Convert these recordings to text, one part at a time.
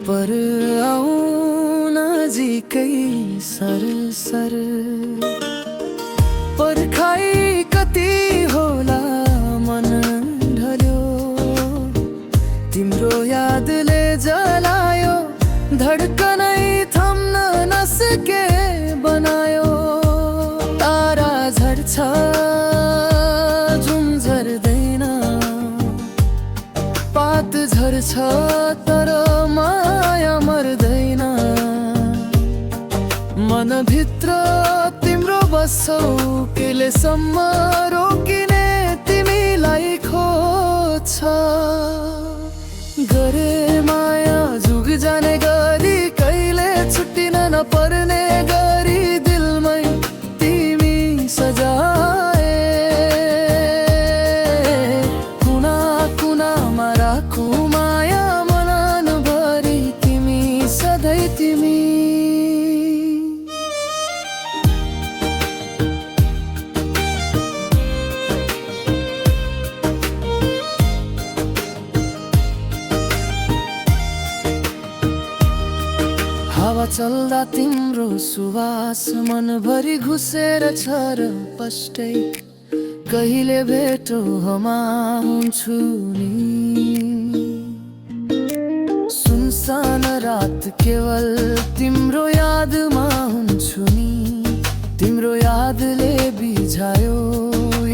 पर आऊ नजिकै सरसर। पर्खाइ कति होला मन ढल्यो, तिम्रो यादले जलायो, धड्कनै थम्न नसके बनायो। तारा झर्छ जुन झर्दैन, पात झर्छ तर माया मर्दैन। मनभित्र तिम्रो बस्छौ, कहिलेसम्म रोकिने तिमीलाई खोज्छ। गरे माया जुग जाने गरी, कहिले छुट्टिन नपर्ने गरी, दिलमै तिमी सजाए। कुना कुनामा राखौ माया मनभरि, तिमी सधैँ तिमी। हावा चल्दा तिम्रो सुवास मनभरि घुसेर छ र पष्टै। कहिले भेटो हमा हुन्छु नि, सुनसान रात केवल तिम्रो यादमा हुन्छु नि। तिम्रो यादले बिझायो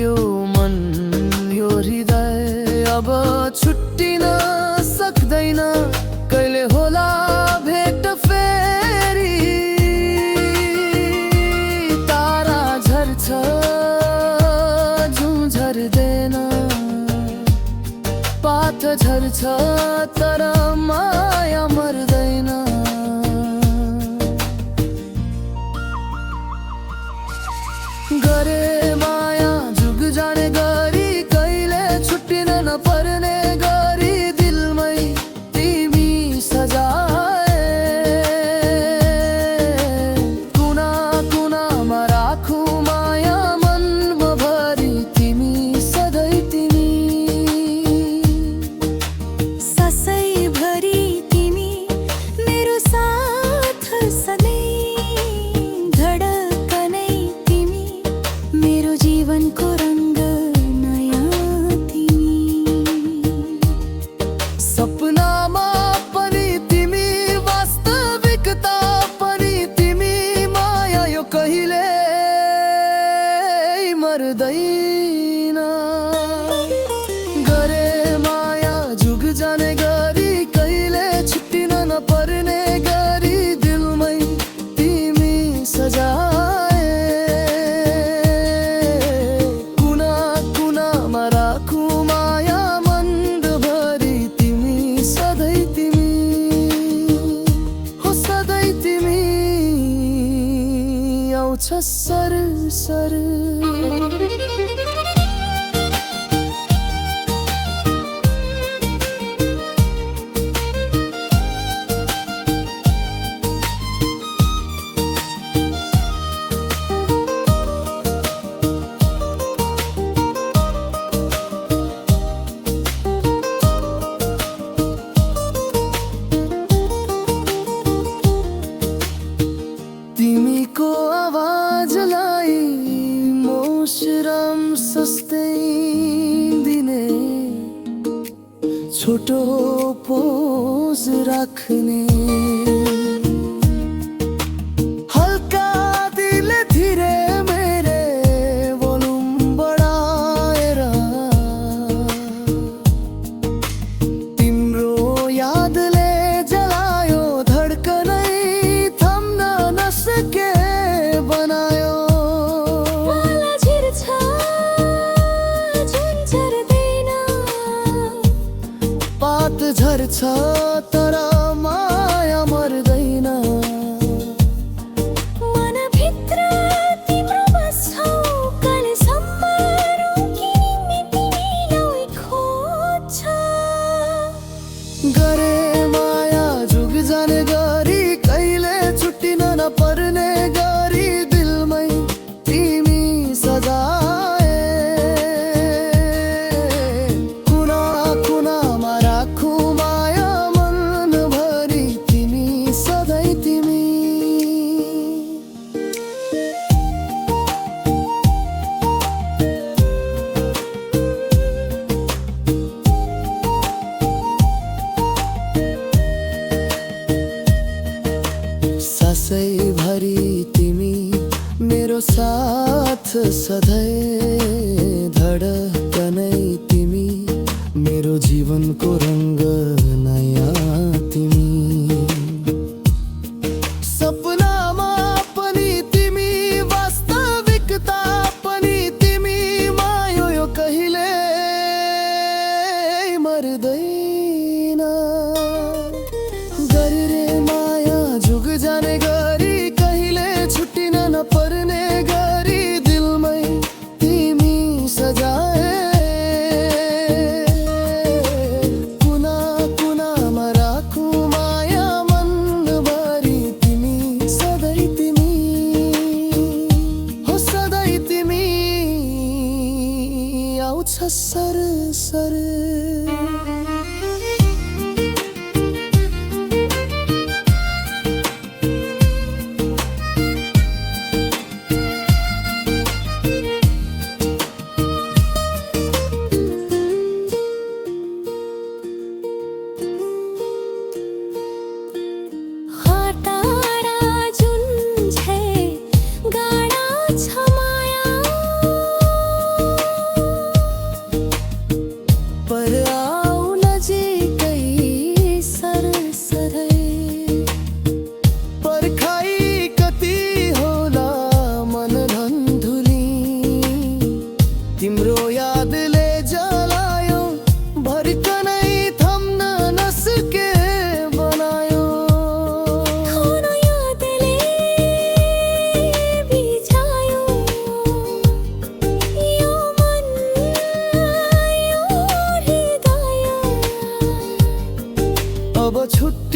यो मन यो हृदय, अब छुट्टिन सक्दैन। कहिले होला भेट फेरि, तारा झर्छ जुन झर्दैन, पात झर्छ तर माया मर्दैन। गरे माया जुग जाने गरी, कहिले छुट्टिन नपर्ने गरी, दिलमै तिमी सजाए। कुना कुनामा राखौ माया मनभरि, तिमी सधैँ तिमी। ससैभरि तिमी मेरो साथ सधैँ, धडकनै तिमी मेरो जीवनको रङ्ग नयाँ तिमी। सपनामा पनि तिमी, वास्तविकता पनि तिमी। माया यो कहिले मर्दैन। गरे माया जुग जाने गरी, कहिले छुट्टिन नपर्ने गरी, दिलमै तिमी सजाए। कुना कुनामा राखौ माया मनभरि, तिमी सधैँ तिमी। हो सधैँ तिमी आउँछ सरसर। तिमीको आवाजलाई मोसरम सस्तै दिने, छोटो पोज राख्ने। हल्का दिल धीरे मेरे भोल्युम बढाएर, तिम्रो यादले जलायो, धड्कनै थम्न नसके बनायो। माला झिर्छ जुन झर्दैन, पात झर्छ तर माया भरी तिमी मेरो साथ सधैँ धडकनै तिमी मेरो जीवनको रङ्ग नयाँ तिमी सपनामा पनि तिमी वास्तविकता पनि तिमी माया यो कहिले मर्दैन गरे माया जुग जाने गरी कहिले छुट्टिन नपर्ने गरी दिलमै तिमी सजाए कुना कुनामा राखु माया मनभरि तिमी सधैँ तिमी हो सधैँ तिमी आउँछ सरसर पर आऊ नजिकै सरसरै पर्खाइ कति होला मन धन्धुली तिम्रो यादले जलायो भर्खनै थम्न नसके बनायो थोनो यादले बिछायो यो मन यो हृदय अब छुट्टी